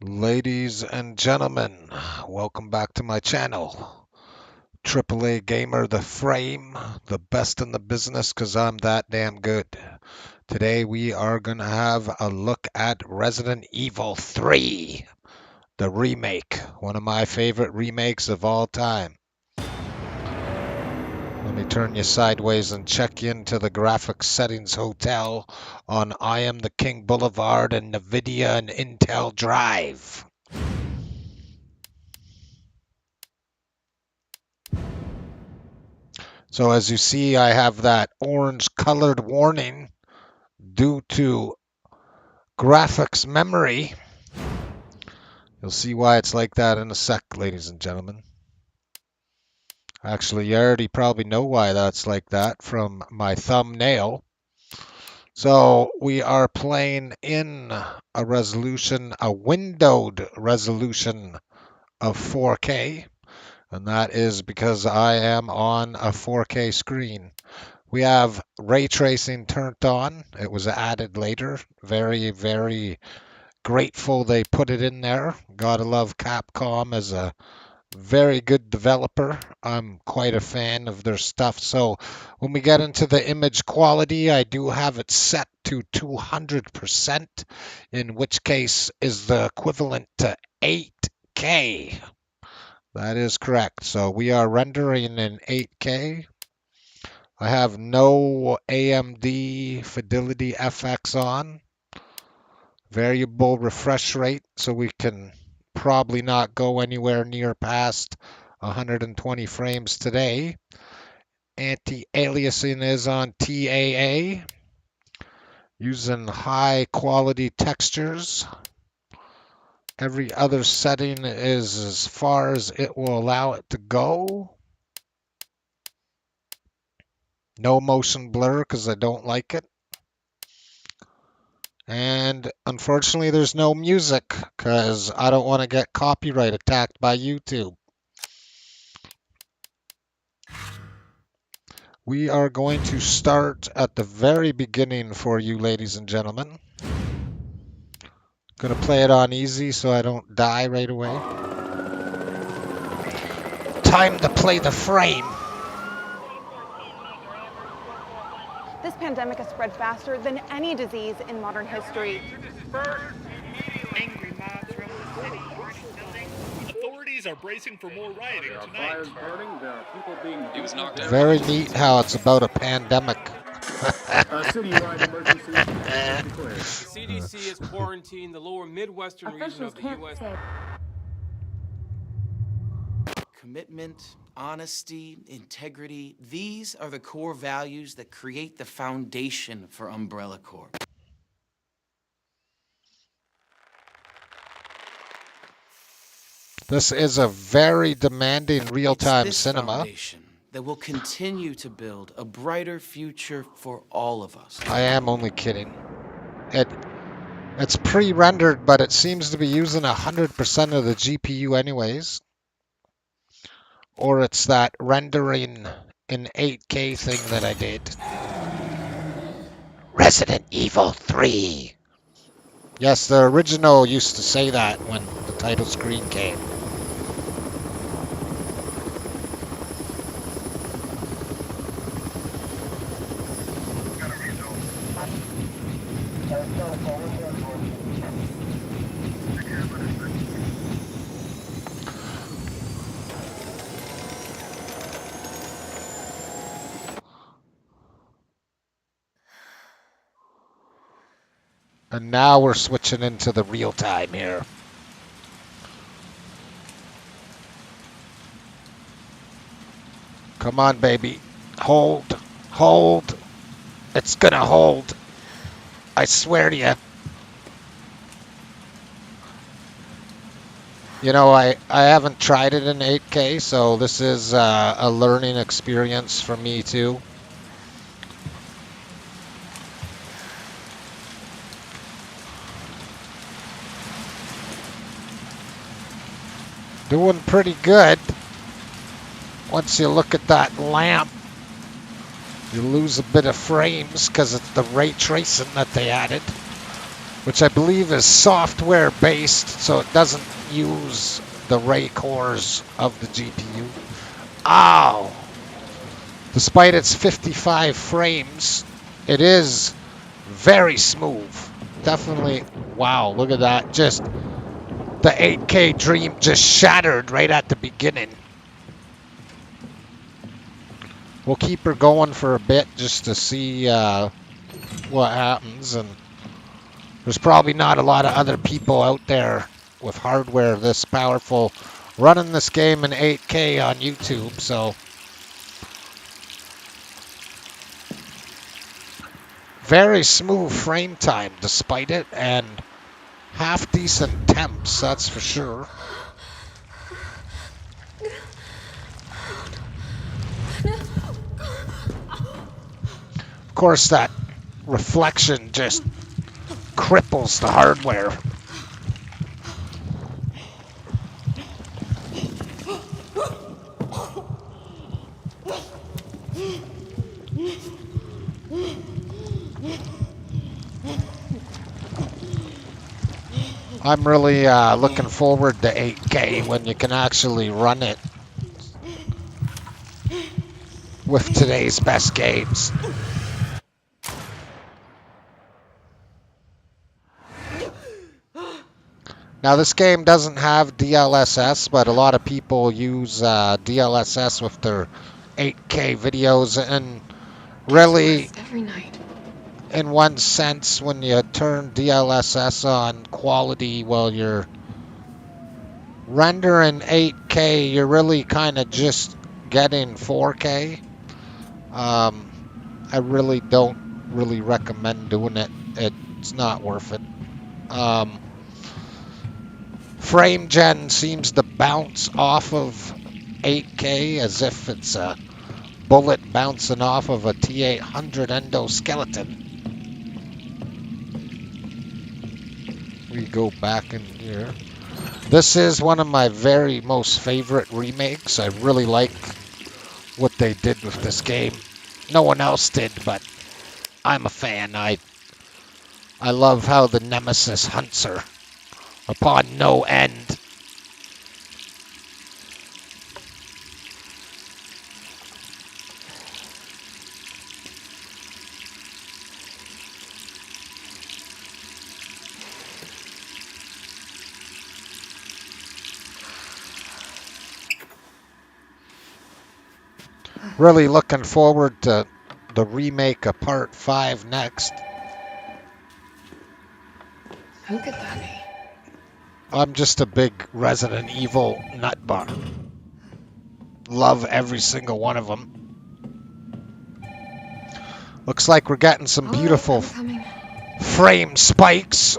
Ladies and gentlemen, welcome back to my channel. AAA Gamer The Frame, the best in the business because I'm that damn good. Today we are going to have a look at Resident Evil 3, the remake, one of my favorite remakes of all time. Let me turn you sideways and check into the graphics settings hotel on I Am the King Boulevard and NVIDIA and Intel Drive. So as you see, I have that orange colored warning due to graphics memory. You'll see why it's like that in a sec, ladies and gentlemen. Actually, you already probably know why that's like that from my thumbnail. So we are playing in a resolution, a windowed resolution of 4K. And that is because I am on a 4K screen. We have ray tracing turned on. It was added later. Very, very grateful they put it in there. Gotta love Capcom as a very good developer. I'm quite a fan of their stuff. So when we get into the image quality, I do have it set to 200%, in which case is the equivalent to 8K. That is correct. So we are rendering in 8K. I have no AMD Fidelity FX on. Variable refresh rate, so we can probably not go anywhere near past 120 frames today. Anti-aliasing is on TAA. Using high quality textures. Every other setting is as far as it will allow it to go. No motion blur because I don't like it. And unfortunately, there's no music because I don't want to get copyright attacked by YouTube. We are going to start at the very beginning for you, ladies and gentlemen. Going to play it on easy so I don't die right away. Time to play the frame. This pandemic has spread faster than any disease in modern history. Angry mobs roam the city, burning buildings. Authorities are bracing for more rioting tonight. He was knocked out. Very neat how it's about a pandemic. Citywide emergency is declared. The CDC has quarantined the lower Midwestern region of the U.S. Commitment, honesty, integrity, these are the core values that create the foundation for Umbrella Corp. This is a very demanding real-time It's this cinema. foundation that will continue to build a brighter future for all of us. I am only kidding. It's pre-rendered, but it seems to be using 100% of the GPU anyways. Or it's that rendering in 8K thing that I did. Resident Evil 3. Yes, the original used to say that when the title screen came. And now we're switching into the real time here. Come on, baby. Hold. Hold. It's gonna hold. I swear to you. You know, I haven't tried it in 8K, so this is a learning experience for me too. Doing pretty good. Once you look at that lamp, you lose a bit of frames because it's the ray tracing that they added. which I believe is software based, so it doesn't use the ray cores of the GPU. Ow! Despite its 55 frames, it is very smooth. Definitely, wow, look at that. Just the 8K dream just shattered right at the beginning. We'll keep her going for a bit just to see what happens. And there's probably not a lot of other people out there with hardware this powerful running this game in 8K on YouTube, so very smooth frame time despite it, and half decent temps, that's for sure. Of course, that reflection just cripples the hardware. I'm really looking forward to 8K when you can actually run it with today's best games. Now this game doesn't have DLSS, but a lot of people use DLSS with their 8K videos, and really, every night. in one sense, when you turn DLSS on quality while you're rendering 8K, you're really kind of just getting 4K. I really don't recommend doing it. It's not worth it. Frame gen seems to bounce off of 8K as if it's a bullet bouncing off of a T800 endoskeleton. We go back in here. This is one of my very most favorite remakes. I really like what they did with this game. No one else did, but I'm a fan. I love how the Nemesis hunts her upon no end. Really looking forward to the remake of Part 5 next. Who could that be? I'm just a big Resident Evil nutbar. Love every single one of them. Looks like we're getting some beautiful frame spikes.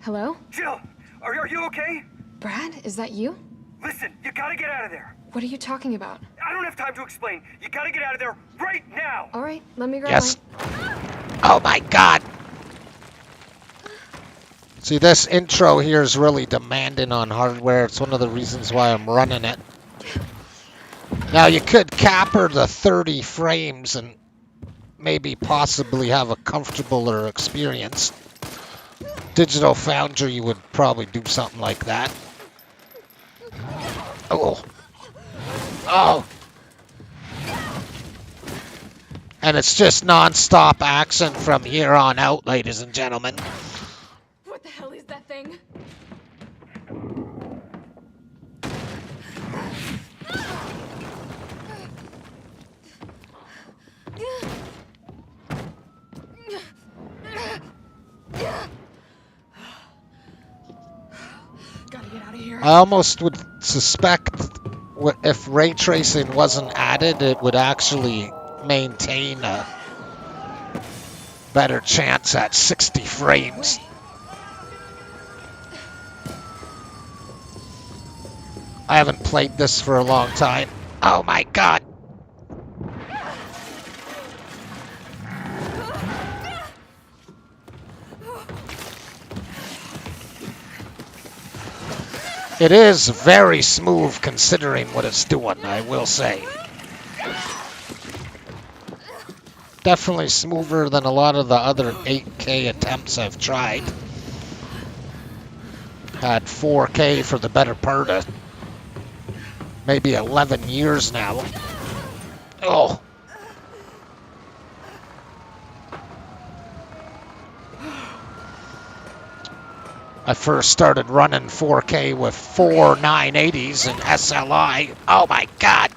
Hello? Jill, are you okay? Brad, is that you? Listen, you gotta get out of there. What are you talking about? I don't have time to explain. You gotta get out of there right now. All right, let me grab Yes. Oh my God. See, this intro here is really demanding on hardware. It's one of the reasons why I'm running it. Now, you could cap her to 30 frames and maybe possibly have a comfortabler experience. Digital Foundry would probably do something like that. Oh. Oh. And it's just non-stop action from here on out, ladies and gentlemen. What the hell is that thing? Gotta get out of here. I almost would suspect if ray tracing wasn't added, it would actually maintain a better chance at 60 frames. I haven't played this for a long time. Oh my God. It is very smooth considering what it's doing, I will say. Definitely smoother than a lot of the other 8K attempts I've tried. Had 4K for the better part of maybe 11 years now. Oh. I first started running 4K with 4 980s and SLI. Oh my God.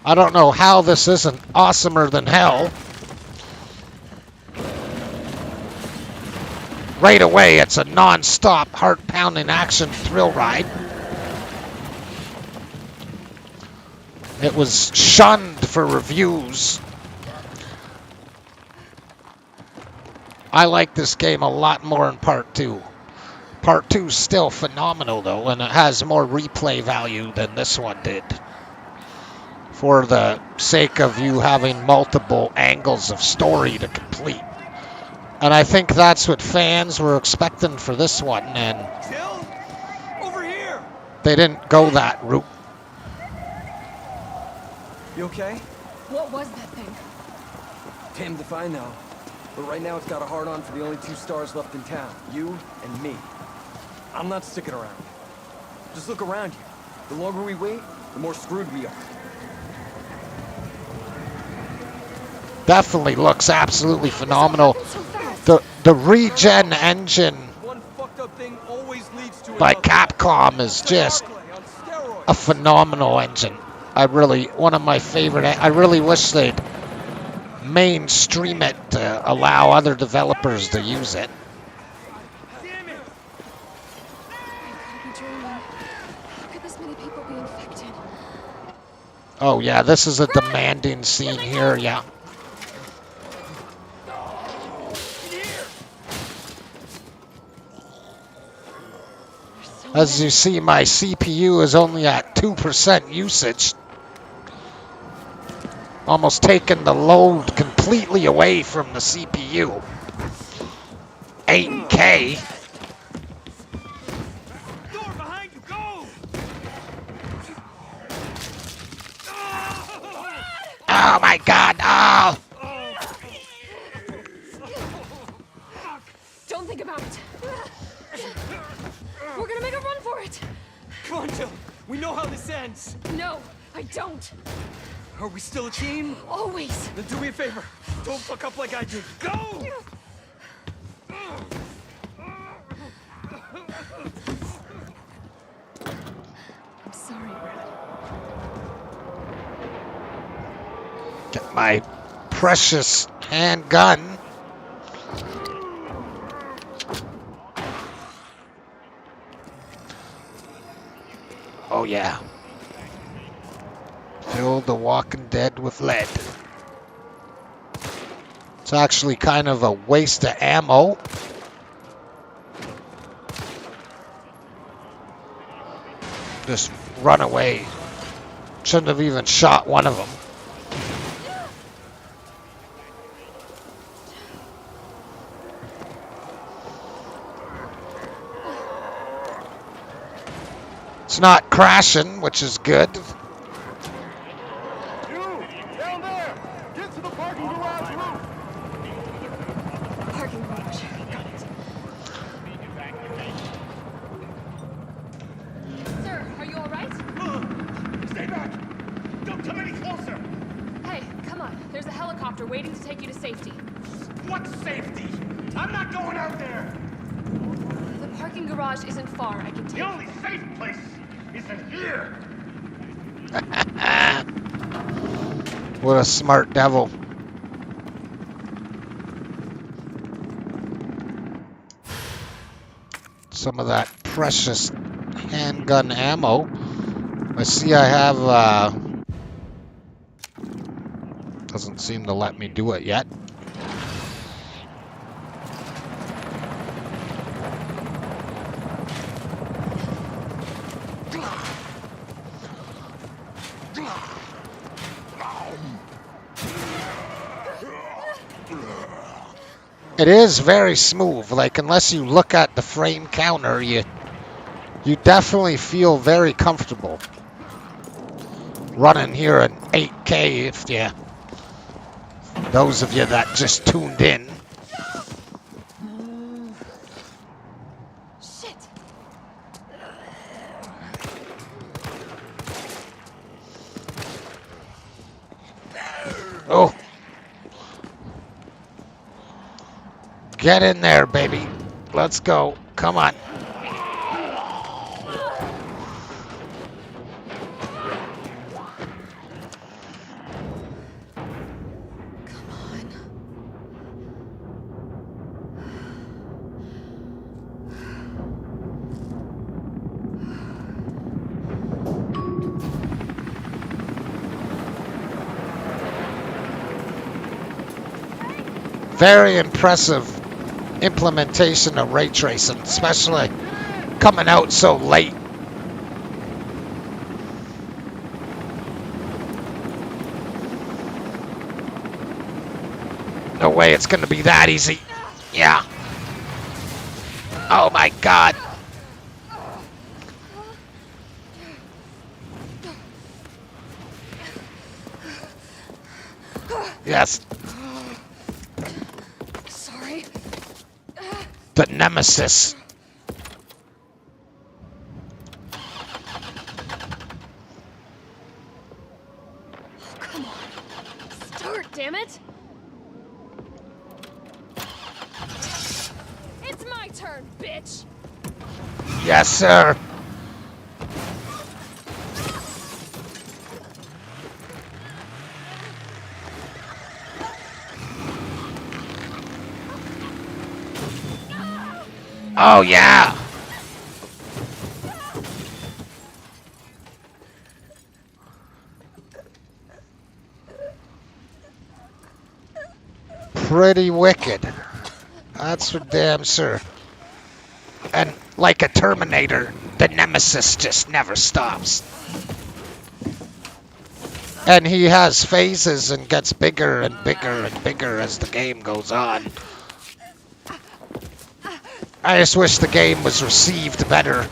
I don't know how this isn't awesomer than hell. Right away, it's a non-stop, heart-pounding action thrill ride. It was shunned for reviews. I like this game a lot more in Part 2. Part 2 is still phenomenal, though, and it has more replay value than this one did. For the sake of you having multiple angles of story to complete. And I think that's what fans were expecting for this one, and Jill, over here. they didn't go that route. You okay? What was that thing? Damned if I know. But right now it's got a hard-on for the only 2 stars left in town. You and me. I'm not sticking around. Just look around you. The longer we wait, the more screwed we are. Definitely looks absolutely phenomenal. So fast. The regen engine One fucked up thing always leads to by another. Capcom is just On steroids. a phenomenal engine. One of my favorite. I really wish they'd mainstream it to allow other developers to use it. I could be dreaming. How could this many people be infected? Oh yeah, this is a demanding scene here, yeah. As you see, my CPU is only at 2% usage. Almost taking the load completely away from the CPU. 8K. Door behind you, go! Oh my God, oh! Don't think about it. We're gonna make a run for it. Come on, Jill. We know how this ends. No, I don't. Are we still a team? Always. Then do me a favor. Don't fuck up like I did. Go! I'm sorry, Brad. Get my precious handgun. Oh yeah. Filled The Walking Dead with lead. It's actually kind of a waste of ammo. Just run away. Shouldn't have even shot one of them. It's not crashing, which is good. You! Down there! Get to the parking garage roof! Parking garage. Got it. Sir, are you all right? Stay back! Don't come any closer! Hey, come on. There's a helicopter waiting to take you to safety. What safety? I'm not going out there! The parking garage isn't far. I can take The only safe place is in here! What a smart devil. Some of that precious handgun ammo. I see I have, doesn't seem to let me do it yet. It is very smooth. Like, unless you look at the frame counter, you definitely feel very comfortable running here in 8K. If you, those of you that just tuned in. Shit. Oh. Get in there, baby. Let's go. Come on. Very impressive implementation of ray tracing, especially coming out so late. No way it's gonna be that easy. Yeah. Oh my God. Yes. Sorry. The nemesis. Come on. Start, damn it. It's my turn, bitch. Yes, sir. Oh, yeah. Pretty wicked. That's for damn sure. And like a Terminator, the nemesis just never stops. And he has phases and gets bigger and bigger and bigger as the game goes on. I just wish the game was received better.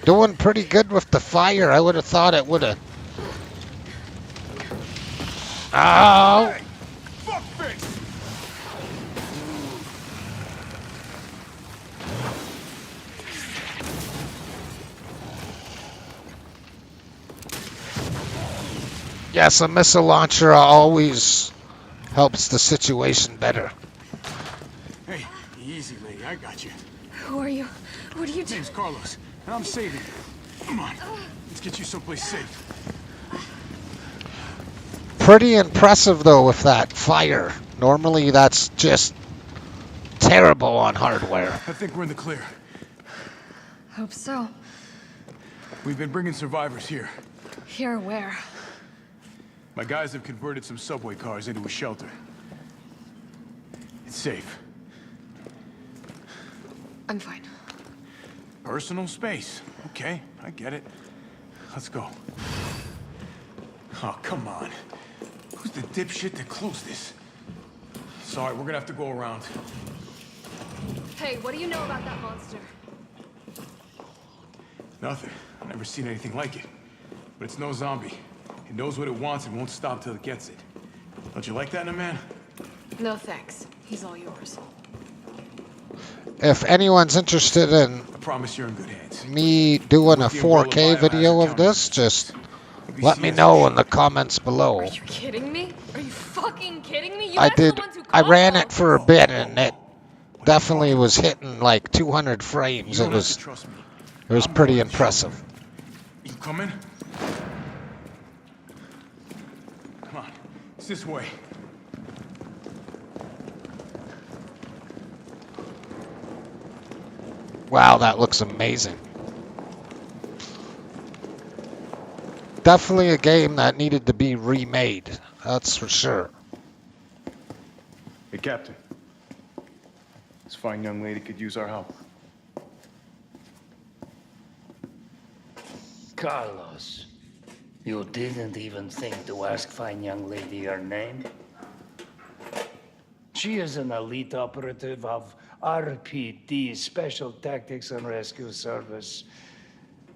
Doing pretty good with the fire. I would have thought it would have. Oh! Yes, a missile launcher always helps the situation better. Hey, easy, lady. I got you. Who are you? What are you doing? Name's Carlos, and I'm saving you. Come on, let's get you someplace safe. Pretty impressive, though, with that fire. Normally, that's just terrible on hardware. I think we're in the clear. Hope so. We've been bringing survivors here. Here where? My guys have converted some subway cars into a shelter. It's safe. I'm fine. Personal space. Okay, I get it. Let's go. Oh, come on. Who's the dipshit that closed this? Sorry, we're gonna have to go around. Hey, what do you know about that monster? Nothing. I've never seen anything like it. But it's no zombie. It knows what it wants and won't stop till it gets it. Don't you like that in a man? No thanks. He's all yours. If anyone's interested in I promise you're in good hands. me doing a 4K video of this, just let me know in the comments below. Are you kidding me? Are you fucking kidding me? You I guys are the did. ones who I caused ran all it for a this. bit, and it definitely was hitting like 200 frames. You It don't have to was trust me. pretty impressive. You coming? Come on. It's this way. Wow, that looks amazing. Definitely a game that needed to be remade. That's for sure. Hey, Captain. This fine young lady could use our help. Carlos, you didn't even think to ask fine young lady her name? She is an elite operative of RPD, Special Tactics and Rescue Service.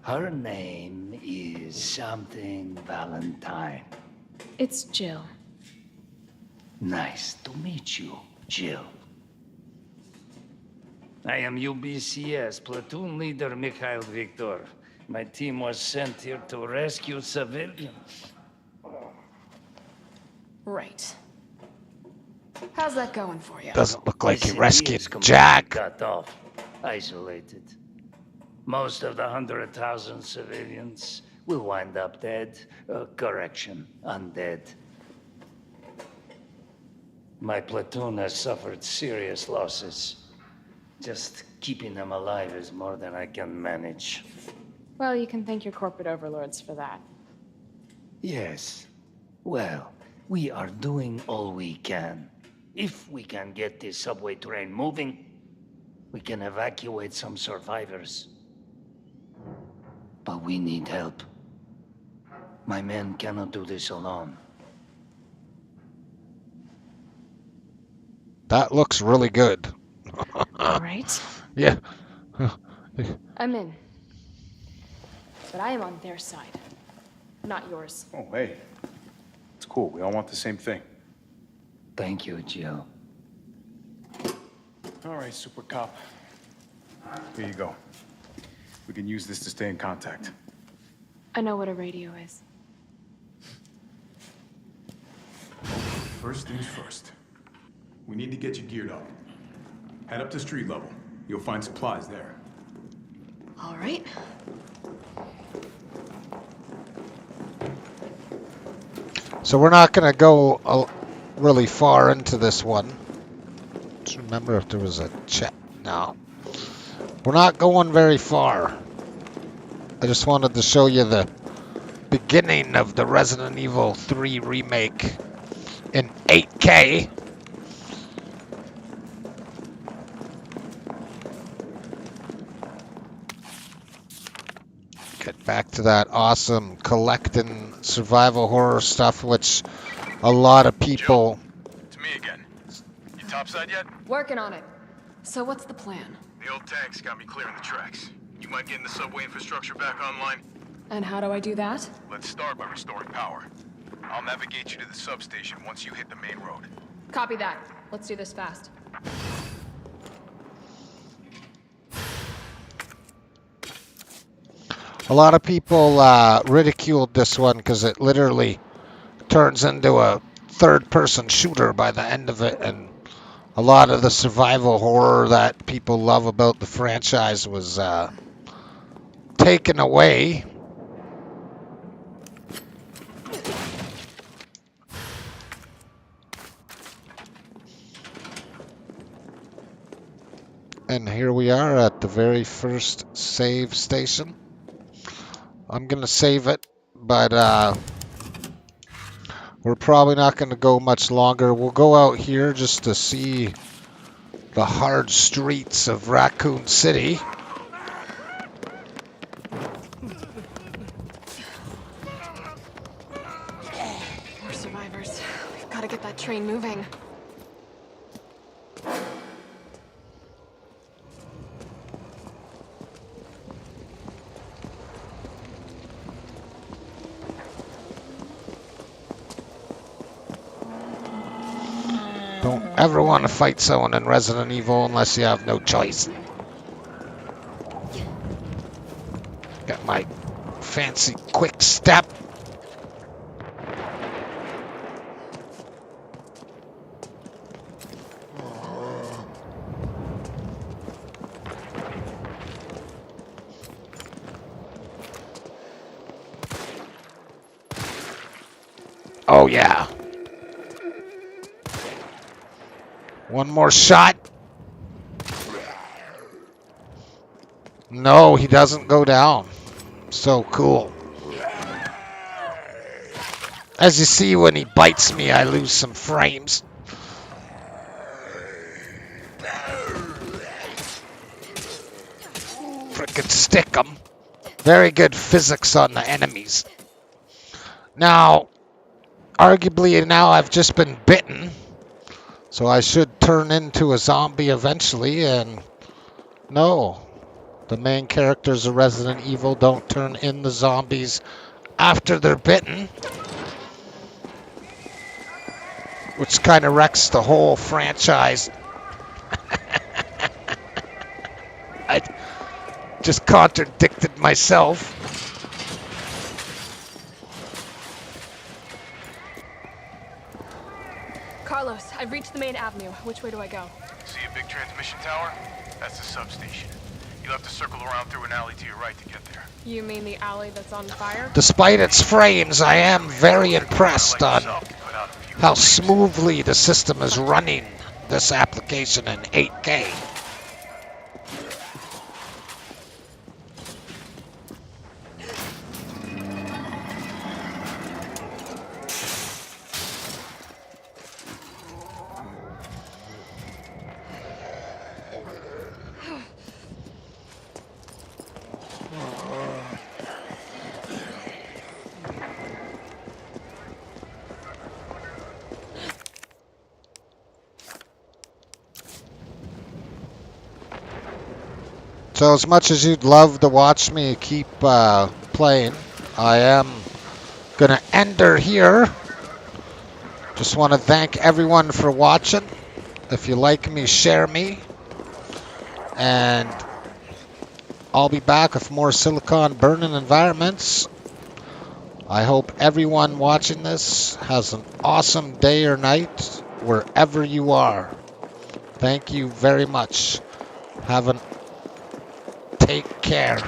Her name is something Valentine. It's Jill. Nice to meet you, Jill. I am UBCS Platoon Leader Mikhail Viktor. My team was sent here to rescue civilians. Right. How's that going for you? Doesn't look My like you city rescued is completely Jack. cut off, isolated. Most of the 100,000 civilians will wind up dead. Correction, undead. My platoon has suffered serious losses. Just keeping them alive is more than I can manage. Well, you can thank your corporate overlords for that. Yes. Well, we are doing all we can. If we can get this subway train moving, we can evacuate some survivors. But we need help. My men cannot do this alone. That looks really good. All right. Yeah. I'm in. But I am on their side, not yours. Oh, hey. It's cool. We all want the same thing. Thank you, Jill. All right, Super Cop. Here you go. We can use this to stay in contact. I know what a radio is. First things first. We need to get you geared up. Head up to street level. You'll find supplies there. All right. So we're not going to go really far into this one. Just remember if there was a chat. No. We're not going very far. I just wanted to show you the beginning of the Resident Evil 3 remake in 8K. Get back to that awesome collecting survival horror stuff, which a lot of people... Jill, it's me again. You topside yet? Working on it. So what's the plan? The old tanks got me clearing the tracks. You mind getting the subway infrastructure back online? And how do I do that? Let's start by restoring power. I'll navigate you to the substation once you hit the main road. Copy that. Let's do this fast. A lot of people ridiculed this one because it literally turns into a third-person shooter by the end of it, and a lot of the survival horror that people love about the franchise was taken away. And here we are at the very first save station. I'm going to save it, but we're probably not going to go much longer. We'll go out here just to see the hard streets of Raccoon City. More survivors. We've got to get that train moving. Don't ever want to fight someone in Resident Evil unless you have no choice. Got my fancy quick step. Oh yeah. One more shot. No, he doesn't go down. So cool. As you see, when he bites me, I lose some frames. Frickin' stick 'em. Very good physics on the enemies. Now, arguably now I've just been bitten. So I should turn into a zombie eventually, and no. The main characters of Resident Evil don't turn into zombies after they're bitten. Which kind of wrecks the whole franchise. I just contradicted myself. Carlos, I've reached the main avenue. Which way do I go? See a big transmission tower? That's the substation. You'll have to circle around through an alley to your right to get there. You mean the alley that's on fire? Despite its frames, I am very impressed on how smoothly the system is running this application in 8K. So as much as you'd love to watch me keep playing, I am going to end her here. Just want to thank everyone for watching. If you like me, share me. And I'll be back with more silicon burning environments. I hope everyone watching this has an awesome day or night wherever you are. Thank you very much. Take care.